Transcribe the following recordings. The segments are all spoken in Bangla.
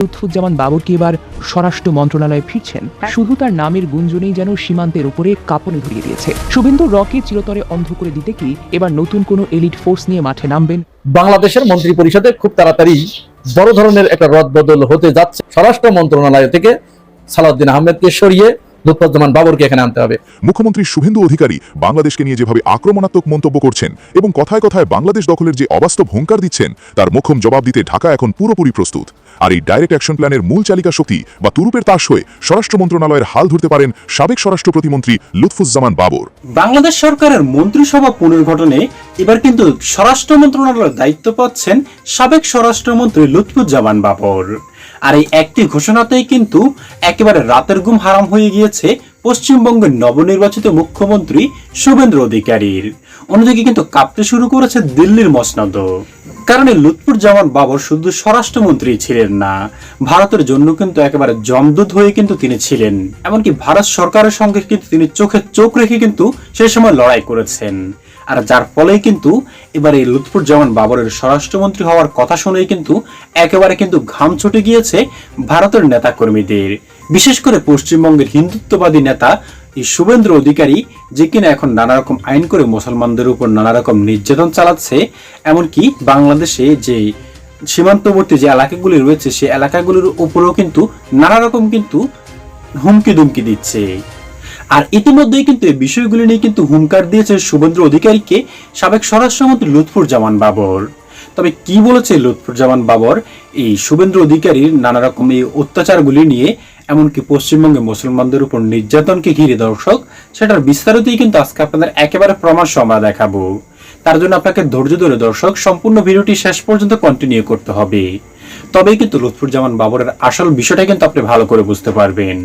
লুৎফুজ্জামান বাবর কি এবার স্বরাষ্ট্র মন্ত্রণালয়ে ফিরছেন? শুধু তার নামের গুঞ্জনেই যেন সীমান্তের উপরে কাঁপনে ধরিয়ে দিয়েছে। শুভেন্দু রকে চিরতরে অন্ধ করে দিতে কি এবার নতুন কোনো এলিট ফোর্স নিয়ে মাঠে নামবেন? বাংলাদেশের মন্ত্রী পরিষদে খুব তাড়াতাড়ি বড় ধরনের একটা রদবদল হতে যাচ্ছে। স্বরাষ্ট্র মন্ত্রণালয় থেকে সালাউদ্দিন আহমেদকে সরিয়ে লুৎফুজ্জামান বাবরকে এখানে আনতে হবে। মুখ্যমন্ত্রী শুভেন্দু অধিকারী বাংলাদেশকে নিয়ে যেভাবে আক্রমণাত্মক মন্তব্য করছেন এবং কথায় কথায় বাংলাদেশ দখলের যে অবাস্তব হুঙ্কার দিচ্ছেন তার মোক্ষম জবাব দিতে ঢাকা এখন পুরোপুরি প্রস্তুত। আর এই ডাইরেক্ট অ্যাকশন প্ল্যানের মূল চালিকা শক্তি বা তুরুপের তাস হয়ে স্বরাষ্ট্র মন্ত্রণালয়ের হাল ধরতে পারেন সাবেক স্বরাষ্ট্র প্রতিমন্ত্রী লুৎফুজ্জামান বাবর। বাংলাদেশ সরকারের মন্ত্রিসভা পুনর্গঠনে এবার কিন্তু স্বরাষ্ট্র মন্ত্রণালয়ের দায়িত্ব পাচ্ছেন সাবেক স্বরাষ্ট্রমন্ত্রী লুৎফুজ্জামান বাবর। আর এই একটি ঘোষণাতেই কিন্তু একেবারে রাতের ঘুম হারাম হয়ে গিয়েছে পশ্চিমবঙ্গের নবনির্বাচিত মুখ্যমন্ত্রী শুভেন্দু অধিকারীর। অন্যদিকে কিন্তু কাঁপতে শুরু করেছে দিল্লির মসনদ। কারণ এই লুৎফুজ্জামান বাবর শুধু স্বরাষ্ট্রমন্ত্রী ছিলেন না, ভারতের জন্য কিন্তু একেবারে জমদূত হয়ে কিন্তু তিনি ছিলেন। এমনকি ভারত সরকারের সঙ্গে কিন্তু তিনি চোখে চোখ রেখে কিন্তু সেই সময় লড়াই করেছেন। আর যার ফলে কিন্তু এবার এই লুৎফুজ্জামান বাবরের স্বরাষ্ট্রমন্ত্রী হওয়ার কথা শুনেই কিন্তু একেবারে কিন্তু ঘাম ছুটে গিয়েছে ভারতের নেতা কর্মীদের, বিশেষ করে পশ্চিমবঙ্গের হিন্দুত্ববাদী নেতা এই শুভেন্দু অধিকারী, যে কিনা এখন নানা রকম আইন করে মুসলমানদের উপর নানা রকম নির্যাতন চালাচ্ছে। এমনকি বাংলাদেশে যে সীমান্তবর্তী যে এলাকাগুলি রয়েছে সেই এলাকাগুলির উপরেও কিন্তু নানা রকম কিন্তু হুমকি দুমকি দিচ্ছে। আর ইতিমধ্যেই কিন্তু এই বিষয়গুলি নিয়ে কিন্তু হুঙ্কার দিয়েছে শুভেন্দু অধিকারীকে সাবেক স্বরাষ্ট্রমন্ত্রী লুৎফুজ্জামান বাবর। তবে কি বলেছে লুৎফুজ্জামান বাবর এই শুভেন্দু অধিকারীর নানা রকম এই অত্যাচারগুলি নিয়ে, এমনকি পশ্চিমবঙ্গে মুসলমানদের উপর নির্যাতনকে ঘিরে দর্শক, সেটার বিস্তারিতই কিন্তু আজকে আপনাদের একেবারে প্রমাণ আমরা দেখাবো। তার জন্য আপনাকে ধৈর্য ধরে দর্শক সম্পূর্ণ ভিডিওটি শেষ পর্যন্ত কন্টিনিউ করতে হবে। তবেই কিন্তু লুৎফুজ্জামান বাবরের আসল বিষয়টা কিন্তু আপনি ভালো করে বুঝতে পারবেন।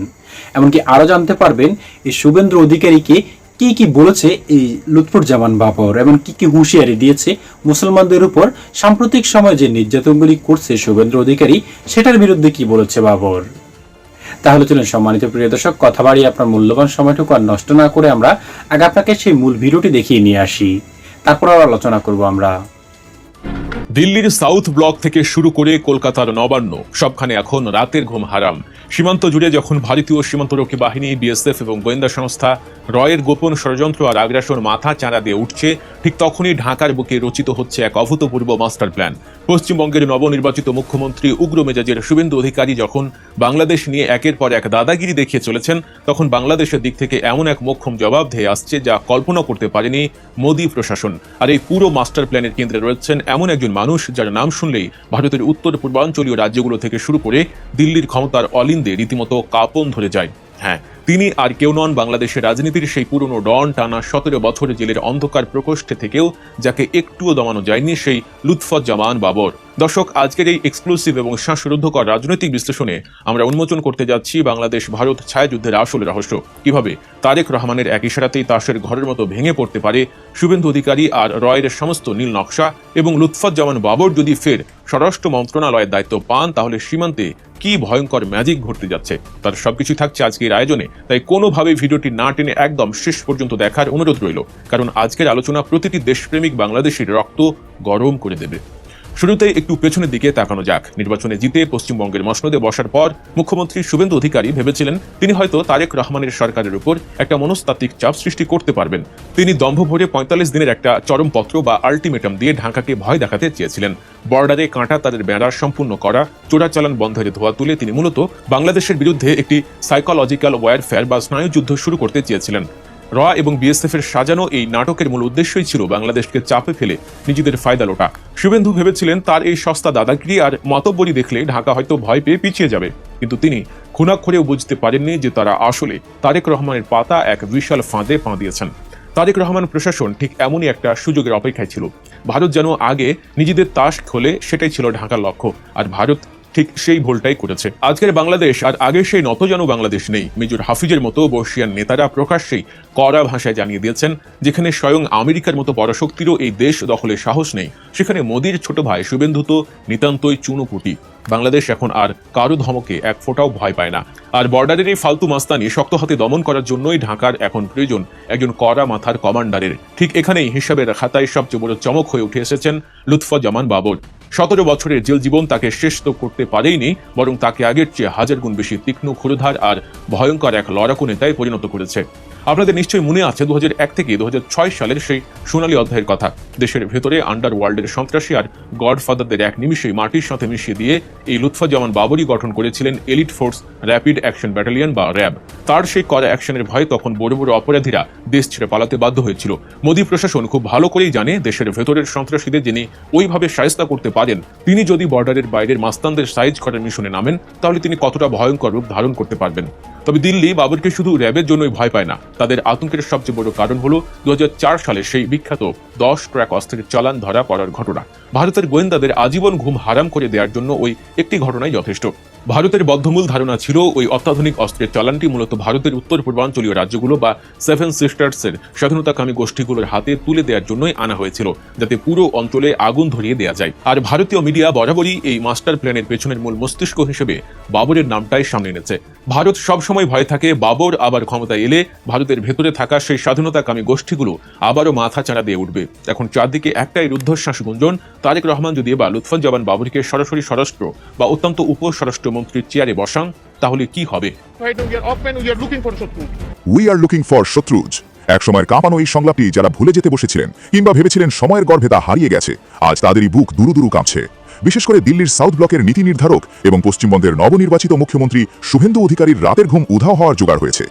এমনকি আরো জানতে পারবেন এই শুভেন্দু অধিকারীকে কি কি বলেছে এই লুৎফুজ্জামান বাবর এবং কি কি হুঁশিয়ারি দিয়েছে মুসলমানদের উপর সাম্প্রতিক সময় যে নির্যাতনগুলি করছে শুভেন্দু অধিকারী, সেটার বিরুদ্ধে কি বলেছে বাবর। তাহলে চলুন সম্মানিত প্রিয় দর্শক, কথা বাড়িয়ে আপনার মূল্যবান সময়টুকু আর নষ্ট না করে আমরা আগে আপনাকে সেই মূল ভিডিওটি দেখিয়ে নিয়ে আসি, তারপর আর আলোচনা করব আমরা। দিল্লির সাউথ ব্লক থেকে শুরু করে কলকাতার নবান্ন, সবখানে এখন রাতের ঘুম হারাম। সীমান্ত জুড়ে যখন ভারতীয় সীমান্তরক্ষী বাহিনী, বিএসএফ এবং গোয়েন্দা সংস্থা রয়ের গোপন ষড়যন্ত্র আর আগ্রাসন মাথা চাঁড়া দিয়ে উঠছে, ঠিক তখনই ঢাকার বুকে রচিত হচ্ছে এক অভূতপূর্ব মাস্টার প্ল্যান। পশ্চিমবঙ্গের নবনির্বাচিত মুখ্যমন্ত্রী উগ্র মেজাজের শুভেন্দু অধিকারী যখন বাংলাদেশ নিয়ে একের পর এক দাদাগিরি দেখিয়ে চলেছেন, তখন বাংলাদেশের দিক থেকে এমন এক মোক্ষম জবাব ধেয়ে আসছে যা কল্পনা করতে পারেনি মোদী প্রশাসন। আর এই পুরো মাস্টার প্ল্যানের কেন্দ্রে রয়েছেন এমন একজন মানুষ যার নাম শুনলেই ভারতের উত্তর পূর্বাঞ্চলীয় রাজ্যগুলো থেকে শুরু করে দিল্লির ক্ষমতার অলিন্দে রীতিমতো কাঁপন ধরে যায়। হ্যাঁ, তিনি আর কেউ নন, বাংলাদেশের রাজনীতির সেই পুরনো ডন, টানা 17 বছর জেলের অন্ধকার প্রকোষ্ঠে থেকেও যাকে একটুও দমানো যায়নি, সেই লুৎফুজ্জামান বাবর। দর্শক, আজকের এই এক্সক্লুসিভ এবং শ্বাসরুদ্ধকর রাজনৈতিক বিশ্লেষণে আমরা উন্মোচন করতে যাচ্ছি বাংলাদেশ ভারত ছায়াযুদ্ধের আসল রহস্য। কিভাবে তারেক রহমানের এক ইশারাতেই তাসের ঘরের মতো ভেঙে পড়তে পারে শুভেন্দু অধিকারী আর রয়ের সমস্ত নীল নকশা, এবং লুৎফুজ্জামান বাবর যদি ফের স্বরাষ্ট্র মন্ত্রণালয়ের দায়িত্ব পান, তাহলে সীমান্তে কি ভয়ঙ্কর ম্যাজিক ঘটতে যাচ্ছে তার সবকিছু থাকছে আজকের আয়োজনে। তাই কোনোভাবে ভিডিওটি না টেনে একদম শেষ পর্যন্ত দেখার অনুরোধ রইল, কারণ আজকের আলোচনা প্রতিটি দেশপ্রেমিক বাংলাদেশের রক্ত গরম করে দেবে। শুরুতেই একটু পেছনের দিকে তাকানো যাক। নির্বাচনে জিতে পশ্চিমবঙ্গের মসনদে বসার পর মুখ্যমন্ত্রী শুভেন্দু অধিকারী ভেবেছিলেন তিনি হয়তো তারেক রহমানের সরকারের উপর একটা মনস্তাত্ত্বিক চাপ সৃষ্টি করতে পারবেন। তিনি দম্ভ ভরে 45 দিনের একটা চরমপত্র বা আলটিমেটাম দিয়ে ঢাকাকে ভয় দেখাতে চেয়েছিলেন। বর্ডারে কাঁটা তাদের বেড়া সম্পূর্ণ করা, চোরাচালান বন্ধের ধোয়া তুলে তিনি মূলত বাংলাদেশের বিরুদ্ধে একটি সাইকোলজিক্যাল ওয়ারফেয়ার বা স্নায়ুযুদ্ধ শুরু করতে চেয়েছিলেন। র এবং বিএসএফ এর সাজানো এই নাটকের মূল উদ্দেশ্যই ছিল বাংলাদেশকে চাপে ফেলে নিজেদের ফায়দা লোটা। শুভেন্দু ভেবেছিলেন তার এই সস্তা দাদাগিরি আর মতব্বরি দেখলে ঢাকা হয়তো ভয় পেয়ে পিছিয়ে যাবে, কিন্তু তিনি খুনাক্ষরেও বুঝতে পারেননি যে তারা আসলে তারেক রহমানের পাতা এক বিশাল ফাঁদে পা দিয়েছেন। তারেক রহমান প্রশাসন ঠিক এমনই একটা সুযোগের অপেক্ষায় ছিল। ভারত যেন আগে নিজেদের তাস খোলে, সেটাই ছিল ঢাকার লক্ষ্য, আর ভারত ঠিক সেই ভুলটাই করেছে। আজকের বাংলাদেশ আর আগে সেই নতজানু বাংলাদেশ নেই। মেজর হাফিজের মতো বর্ষিয়ান নেতারা প্রকাশ্যেই কড়া ভাষায় জানিয়ে দিয়েছেন, যেখানে স্বয়ং আমেরিকার মতো পরাশক্তিরও এই দেশ দখলের সাহস নেই, সেখানে মোদির ছোট ভাই শুভেন্দু তো নিতান্তই চুনোপুটি। বাংলাদেশ এখন আর কারো ধমকে এক ফোঁটাও ভয় পায় না। আর বর্ডারের এই ফালতু মাস্তানি শক্ত হাতে দমন করার জন্যই ঢাকার এখন প্রয়োজন একজন কড়া মাথার কমান্ডারের। ঠিক এখানেই হিসাবের খাতায় সবচেয়ে বড় চমক হয়ে উঠে এসেছেন লুৎফুজ্জামান বাবর। 17 বছরের জেল জীবন তাকে শেষ তো করতে পারেইনি, বরং তাকে আগের চেয়ে হাজার গুণ বেশি তীক্ষ্ণ, ক্ষুরধার আর ভয়ঙ্কর এক লড়াকু নেতায় পরিণত করেছে। আপনাদের নিশ্চয়ই মনে আছে 2001 থেকে 2006 সালের সেই সোনালী অধ্যায়ের কথা। দেশের ভেতরে আন্ডারওয়ার্ল্ডের সন্ত্রাসী আর গডফাদারদের এক নিমিষেই মাটির সাথে মিশিয়ে দিয়ে এই লুৎফুজ্জামান বাবরই গঠন করেছিলেন elite force rapid action battalion বা র্যাব। তার সেই কড়া অ্যাকশনের ভয়ে তখন বড় বড় অপরাধীরা দেশ ছেড়ে পালাতে বাধ্য হয়েছিল। মোদী প্রশাসন খুব ভালো করেই জানে দেশের ভেতরের সন্ত্রাসীদের যিনি ওইভাবে শায়েস্তা করতে পারেন, তিনি যদি বর্ডারের বাইরের মাস্তানদের সাইজ করার মিশনে নামেন তাহলে তিনি কতটা ভয়ঙ্কর রূপ ধারণ করতে পারবেন। তবে দিল্লি বাবরকে শুধু র্যাবের জন্যই ভয় পায় না, তাদের আতঙ্কের সবচেয়ে বড় কারণ হলো 2004 সালে সেই বিখ্যাত 10 ট্রাক অস্ত্রের চালান ধরা পড়ার ঘটনা। ভারতের গোয়েন্দাদের আজীবন ঘুম হারাম করে দেওয়ার জন্য ওই একটি ঘটনাই যথেষ্ট। ভারতের বদ্ধমূল ধারণা ছিল ওই অত্যাধুনিক অস্ত্রের চালানটি মূলত ভারতের উত্তর পূর্বাঞ্চলীয় রাজ্যগুলো বা 7 সিস্টার্সের স্বাধীনতাকামী গোষ্ঠীগুলোর হাতে তুলে দেওয়ার জন্যই আনা হয়েছিল, যাতে পুরো অঞ্চলে আগুন ধরিয়ে দেওয়া যায়। আর ভারতীয় মিডিয়া বরাবরই এই মাস্টার প্ল্যানের পেছনের মূল মস্তিষ্ক হিসেবে বাবরের নামটাই সামনে এনেছে। ভারত সবসময় ভয় থাকে বাবর আবার ক্ষমতায় এলে ভারতের ভেতরে থাকা সেই স্বাধীনতাকামী গোষ্ঠীগুলো আবারও মাথা চাড়া দিয়ে উঠবে। এখন চারদিকে একটাই রুদ্ধশ্বাস গুঞ্জন, তারেক রহমান যদি বা লুৎফুজ্জামান বাবরকে সরাসরি স্বরাষ্ট্র বা অত্যন্ত উপস্বরাষ্ট্রমন্ত্রীর চেয়ারে বসান তাহলে কি হবে? উই আর লুকিং ফর শত্রুজ। একসময়ের কাঁপানো এই সংলাপটি যারা ভুলে যেতে বসেছিলেন কিংবা ভেবেছিলেন সময়ের গর্ভে তা হারিয়ে গেছে, আজ তাদেরই বুক দুরু দুরু কাঁপছে। বিশেষ করে দিল্লির সাউথ ব্লকের নীতি নির্ধারক এবং পশ্চিমবঙ্গের নবনির্বাচিত মুখ্যমন্ত্রী শুভেন্দু অধিকারীর রাতের ঘুম উধাও হওয়ার জোগাড় হয়েছে।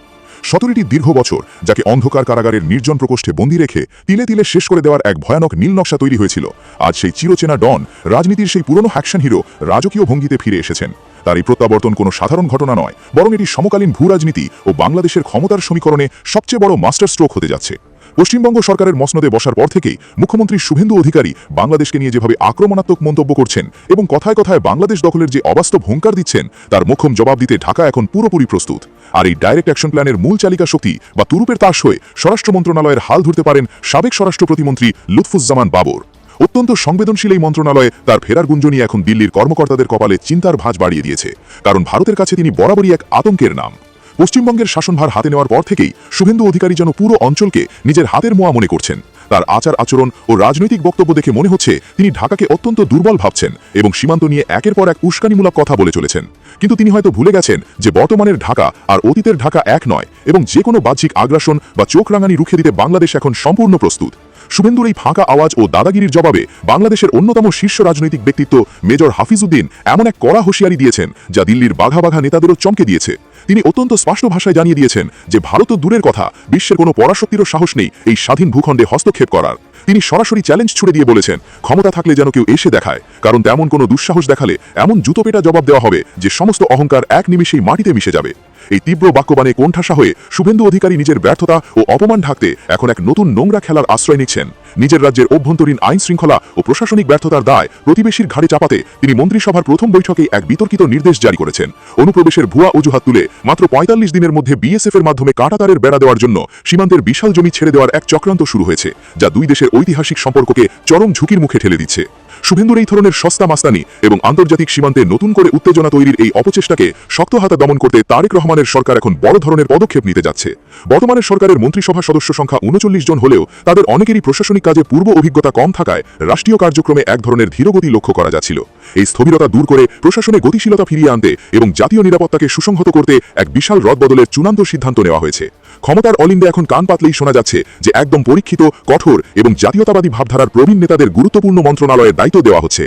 17টি দীর্ঘ বছর যাকে অন্ধকার কারাগারের নির্জন প্রকোষ্ঠে বন্দী রেখে তিলে তিলে শেষ করে দেওয়ার এক ভয়ানক নীল নকশা তৈরি হয়েছিল, আজ সেই চিরচেনা ডন, রাজনীতির সেই পুরনো অ্যাকশন হিরো রাজকীয় ভঙ্গিতে ফিরে এসেছেন। তার এই প্রত্যাবর্তন কোনো সাধারণ ঘটনা নয়, বরং এটি সমকালীন ভূ রাজনীতি ও বাংলাদেশের ক্ষমতার সমীকরণে সবচেয়ে বড় মাস্টার স্ট্রোক হতে যাচ্ছে। পশ্চিমবঙ্গ সরকারের মসনদে বসার পর থেকেই মুখ্যমন্ত্রী শুভেন্দু অধিকারী বাংলাদেশকে নিয়ে যেভাবে আক্রমণাত্মক মন্তব্য করছেন এবং কথায় কথায় বাংলাদেশ দখলের যে অবাস্তব হুঙ্কার দিচ্ছেন, তার মোক্ষম জবাব দিতে ঢাকা এখন পুরোপুরি প্রস্তুত। আর এই ডাইরেক্ট অ্যাকশন প্ল্যানের মূল চালিকা শক্তি বা তুরুপের তাস হয়ে স্বরাষ্ট্র মন্ত্রণালয়ের হাল ধরতে পারেন সাবেক স্বরাষ্ট্র প্রতিমন্ত্রী লুৎফুজ্জামান বাবর। অত্যন্ত সংবেদনশীল এই মন্ত্রণালয়ে তার ফেরার গুঞ্জনই এখন দিল্লির কর্মকর্তাদের কপালে চিন্তার ভাঁজ বাড়িয়ে দিয়েছে, কারণ ভারতের কাছে তিনি বরাবরই এক আতঙ্কের নাম। পশ্চিমবঙ্গের শাসনভার হাতে নেওয়ার পর থেকেই শুভেন্দু অধিকারী যেন পুরো অঞ্চলকে নিজের হাতের মোয়া মনে করছেন। তার আচার আচরণ ও রাজনৈতিক বক্তব্য দেখে মনে হচ্ছে তিনি ঢাকাকে অত্যন্ত দুর্বল ভাবছেন এবং সীমান্ত নিয়ে একের পর এক উস্কানিমূলক কথা বলে চলেছেন। কিন্তু তিনি হয়তো ভুলে গেছেন যে বর্তমানের ঢাকা আর অতীতের ঢাকা এক নয় এবং যে কোনো বাহ্যিক আগ্রাসন বা চোখ রাঙানি রুখে দিতে বাংলাদেশ এখন সম্পূর্ণ প্রস্তুত। শুভেন্দুর এই ফাঁকা আওয়াজ ও দাদাগিরির জবাবে বাংলাদেশের অন্যতম শীর্ষ রাজনৈতিক ব্যক্তিত্ব মেজর হাফিজউদ্দিন এমন এক কড়া হুঁশিয়ারি দিয়েছেন যা দিল্লির বাঘা বাঘা নেতাদেরও চমকে দিয়েছে। তিনি অত্যন্ত স্পষ্ট ভাষায় জানিয়ে দিয়েছেন যে ভারত দূরের কথা, বিশ্বের কোনো পরাশক্তিরও সাহস নেই এই স্বাধীন ভূখণ্ডে হস্তক্ষেপ করার। তিনি সরাসরি চ্যালেঞ্জ ছুড়ে দিয়ে বলেছেন, ক্ষমতা থাকলে যেন কেউ এসে দেখায়, কারণ তেমন কোনো দুঃসাহস দেখালে এমন জুতোপেটা জবাব দেওয়া হবে যে সমস্ত অহংকার এক নিমিষেই মাটিতে মিশে যাবে। এই তীব্র বাক্যবাণে কোণঠাসা হয়ে শুভেন্দু অধিকারী নিজের ব্যর্থতা ও অপমান ঢাকতে এখন এক নতুন নোংরা খেলার আশ্রয় নিচ্ছেন। নিজের রাজ্যের অভ্যন্তরীণ আইন শৃঙ্খলা ও প্রশাসনিক ব্যর্থতার দায় প্রতিবেশীর ঘাড়ে চাপাতে তিনি মন্ত্রিসভার প্রথম বৈঠকেই এক বিতর্কিত নির্দেশ জারি করেছেন। অনুপ্রবেশের ভুয়া অজুহাত তুলে মাত্র ৪৫ দিনের মধ্যে বিএসএফ এর মাধ্যমে কাঁটাতারের বেড়া দেওয়ার জন্য সীমান্তের বিশাল জমি ছেড়ে দেওয়ার এক চক্রান্ত শুরু হয়েছে, যা দুই দেশের ঐতিহাসিক সম্পর্ককে চরম ঝুঁকির মুখে ঠেলে দিচ্ছে। শুভেন্দুর এই ধরনের সস্তা মাস্তানি এবং আন্তর্জাতিক সীমান্তে নতুন করে উত্তেজনা তৈরির এই অপচেষ্টাকে শক্ত হাতে দমন করতে তারেক রহমানের সরকার এখন বড় ধরনের পদক্ষেপ নিতে যাচ্ছে। বর্তমানে সরকারের মন্ত্রিসভা সদস্য সংখ্যা ৩৯ জন হলেও তাদের অনেকেরই প্রশাসনিক কাজে পূর্ব অভিজ্ঞতা কম থাকায় রাষ্ট্রীয় কার্যক্রমে এক ধরনের ধীরগতি লক্ষ্য করা যাচ্ছিল। এই স্থবিরতা দূর করে প্রশাসনে গতিশীলতা ফিরিয়ে আনতে এবং জাতীয় নিরাপত্তাকে সুসংহত করতে এক বিশাল রদবদলের চূড়ান্ত সিদ্ধান্ত নেওয়া হয়েছে। ক্ষমতার অলিন্দে এখন কান পাতলেই শোনা যাচ্ছে যে একদম পরীক্ষিত, কঠোর এবং জাতীয়তাবাদী ভাবধারার প্রবীণ নেতাদের গুরুত্বপূর্ণ মন্ত্রণালয়ের দায়িত্ব দেওয়া হচ্ছে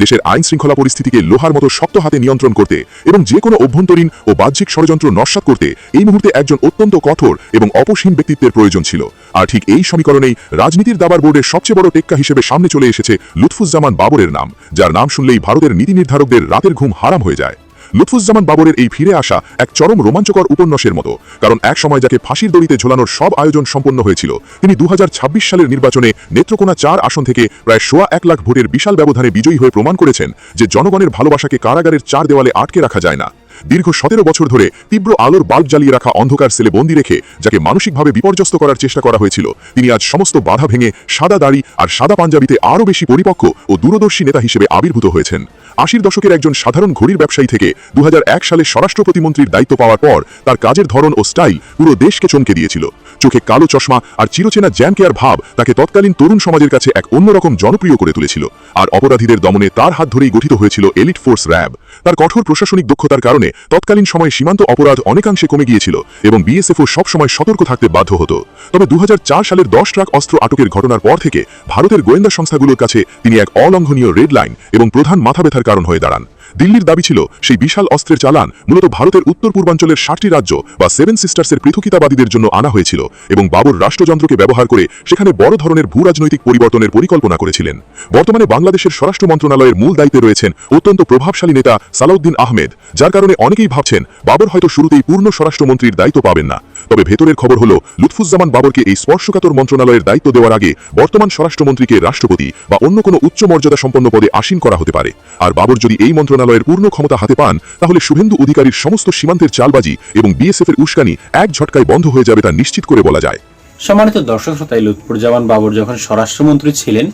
দেশের আইন শৃঙ্খলা পরিস্থিতিকে লোহার মতো শক্ত হাতে নিয়ন্ত্রণ করতে এবং যে কোনো অভ্যন্তরীণ ও বাহ্যিক ষড়যন্ত্র নস্যাৎ করতে এই মুহূর্তে একজন অত্যন্ত কঠোর এবং অপসীম ব্যক্তিত্বের প্রয়োজন ছিল। আর ঠিক এই সমীকরণেই রাজনীতির দাবার বোর্ডের সবচেয়ে বড় টেক্কা হিসেবে সামনে চলে এসেছে লুৎফুজ্জামান বাবরের নাম, যার নাম শুনলেই ভারতের নীতি নির্ধারকদের রাতের ঘুম হারাম হয়ে যায়। লুৎফুজ্জামান বাবরের এই ফিরে আসা এক চরম রোমাঞ্চকর উপন্যাসের মতো, কারণ এক সময় যাকে ফাঁসির দড়িতে ঝোলানোর সব আয়োজন সম্পন্ন হয়েছিল, তিনি ২০২৬ সালের নির্বাচনে নেত্রকোনা ৪ আসন থেকে প্রায় ১.১ লাখ ভোটের বিশাল ব্যবধানে বিজয়ী হয়ে প্রমাণ করেছেন যে জনগণের ভালোবাসাকে কারাগারের ৪ দেওয়ালে আটকে রাখা যায় না। দীর্ঘ ১৭ বছর ধরে তীব্র আলোর বাল্ব জ্বালিয়ে রাখা অন্ধকার সেলে বন্দী রেখে যাকে মানসিকভাবে বিপর্যস্ত করার চেষ্টা করা হয়েছিল, তিনি আজ সমস্ত বাধা ভেঙে সাদা দাড়ি আর সাদা পাঞ্জাবিতে আরও বেশি পরিপক্ক ও দূরদর্শী নেতা হিসেবে আবির্ভূত হয়েছেন। 80 দশকের একজন সাধারণ ঘড়ির ব্যবসায়ী থেকে 2001 সালে স্বরাষ্ট্র প্রতিমন্ত্রীর দায়িত্ব পাওয়ার পর তার কাজের ধরন ও স্টাইল পুরো দেশকে চমকে দিয়েছিল। চোখে কালো চশমা আর চিরচেনা জ্যামকেয়ার ভাব তাকে তৎকালীন তরুণ সমাজের কাছে এক অন্যরকম জনপ্রিয় করে তুলেছিল। আর অপরাধীদের দমনে তার হাত ধরেই গঠিত হয়েছিল এলিট ফোর্স র্যাব। তার কঠোর প্রশাসনিক দক্ষতার কারণে তৎকালীন সময়ে সীমান্ত অপরাধ অনেকাংশে কমে গিয়েছিল এবং বিএসএফও সবসময় সতর্ক থাকতে বাধ্য হতো। তবে 2004 সালের 10 ট্রাক অস্ত্র আটকের ঘটনার পর থেকে ভারতের গোয়েন্দা সংস্থাগুলোর কাছে তিনি এক অলঙ্ঘনীয় রেড লাইন এবং প্রধান মাথা ব্যথার কারণ হয়ে দাঁড়ান। দিল্লির দাবি ছিল সেই বিশাল অস্ত্রের চালান মূলত ভারতের উত্তর পূর্বাঞ্চলের 60টি রাজ্য বা 7 সিস্টার্সের পৃথকিতাবাদীদের জন্য আনা হয়েছিল এবং বাবর রাষ্ট্রযন্ত্রকে ব্যবহার করে সেখানে বড় ধরনের ভূরাজনৈতিক পরিবর্তনের পরিকল্পনা করেছিলেন। বর্তমানে বাংলাদেশের স্বরাষ্ট্র মন্ত্রণালয়ের মূল দায়িত্বে রয়েছেন অত্যন্ত প্রভাবশালী নেতা সালাউদ্দিন আহমেদ, যার কারণে অনেকেই ভাবছেন বাবর হয়তো শুরুতেই পূর্ণ স্বরাষ্ট্রমন্ত্রীর দায়িত্ব পাবেন না। তবে ভেতরের খবর হলো লুৎফুজ্জামান বাবরকে এই স্পর্শকাতর মন্ত্রণালয়ের দায়িত্ব দেওয়ার আগে বর্তমান স্বরাষ্ট্রমন্ত্রীকে রাষ্ট্রপতি বা অন্য কোনো উচ্চ মর্যাদা সম্পন্ন পদে আসীন করা হতে পারে। আর বাবর যদি এই মন্ত্রণালয়ের পূর্ণ ক্ষমতা হাতে পান তাহলে শুভেন্দু অধিকারীর সমস্ত সীমান্তের চালবাজি এবং বিএসএফের উস্কানি এক ঝটকায় বন্ধ হয়ে যাবে তা নিশ্চিত করে বলা যায়। সম্মানিত দর্শক শ্রোতা, লুৎফুজ্জামান বাবর যখন স্বরাষ্ট্রমন্ত্রী ছিলেন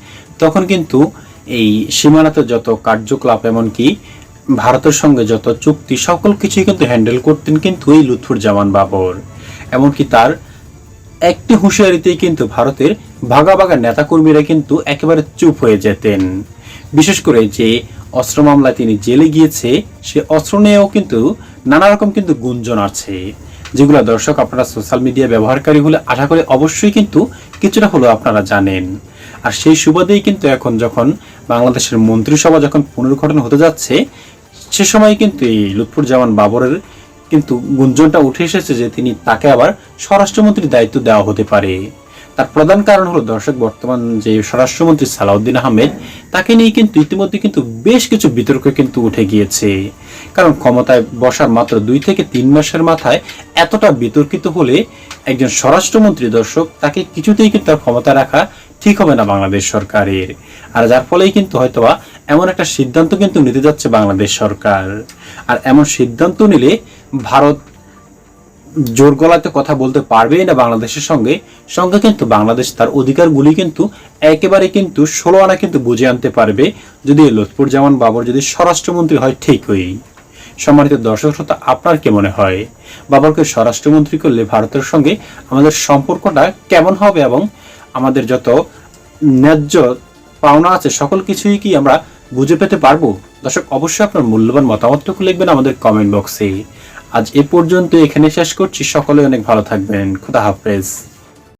তখন কিন্তু এই সীমানাতে যত কার্যকলাপ এমনকি ভারতের সঙ্গে যত চুক্তি সকল কিছুই কিন্তু হ্যান্ডেল করতেন কিন্তু এই লুৎফুজ্জামান বাবর। এমনকি তার একটি হুঁশিয়ারিতেই কিন্তু ভারতের ভাগা ভাগা নেতাকর্মীরা কিন্তু একেবারে চুপ হয়ে যেতেন। বিশেষ করে যে অস্ত্র মামলায় তিনি জেলে গিয়েছে সে অস্ত্র নিয়েও কিন্তু নানা রকম কিন্তু গুঞ্জন আছে, যেগুলো দর্শক আপনারা সোশ্যাল মিডিয়া ব্যবহারকারী হলে আশা করি অবশ্যই কিন্তু কিছুটা হলেও আপনারা জানেন। আর সেই সুবাদেই কিন্তু এখন যখন বাংলাদেশের মন্ত্রিসভা যখন পুনর্গঠন হতে যাচ্ছে সে সময় কিন্তু এই লুৎফুজ্জামান বাবরের কিন্তু গুঞ্জনটা উঠে এসেছে যে তিনি তাকে আবার স্বরাষ্ট্রমন্ত্রীর দায়িত্ব দেওয়া হতে পারে। তার প্রধান কারণ হলো দর্শক বর্তমান যে স্বরাষ্ট্রমন্ত্রী সালাউদ্দিন আহমেদ তাকে নিয়ে কিন্তু ইতিমধ্যে কিন্তু বেশ কিছু বিতর্ক কিন্তু উঠে গিয়েছে। কারণ ক্ষমতায় বসার মাত্র 2 থেকে 3 মাসের মাথায় এতটা বিতর্কিত হলে একজন স্বরাষ্ট্রমন্ত্রী দর্শক তাকে কিছুতেই কিন্তু তার ক্ষমতা রাখা ঠিক হবে না বাংলাদেশ সরকারের। আর যার ফলেই কিন্তু হয়তোবা এমন একটা সিদ্ধান্ত কিন্তু নিতে যাচ্ছে বাংলাদেশ সরকার। আর এমন সিদ্ধান্ত নিলে ভারত জোর গলাতে কথা বলতে পারবেই না বাংলাদেশের সঙ্গে কিন্তু বাংলাদেশ তার অধিকারগুলি কিন্তু একেবারে কিন্তু 16 আনা কিন্তু বুঝে আনতে পারবে যদি লুৎফুজ্জামান বাবর যদি স্বরাষ্ট্রমন্ত্রী হয় ঠিকই। সম্মানিত দর্শক শ্রোতা, আপনার কি মনে হয় বাবরকে স্বরাষ্ট্রমন্ত্রী করলে ভারতের সঙ্গে আমাদের সম্পর্কটা কেমন হবে এবং আমাদের যত ন্যায্য পাওনা আছে সকল কিছুই কি আমরা বুঝে পেতে পারবো? দর্শক অবশ্যই আপনার মূল্যবান মতামতটুকু লিখবেন আমাদের কমেন্ট বক্সে। আজ এ পর্যন্ত এখানে শেষ করছি। সকলে অনেক ভালো থাকবেন। খোদা হাফেজ।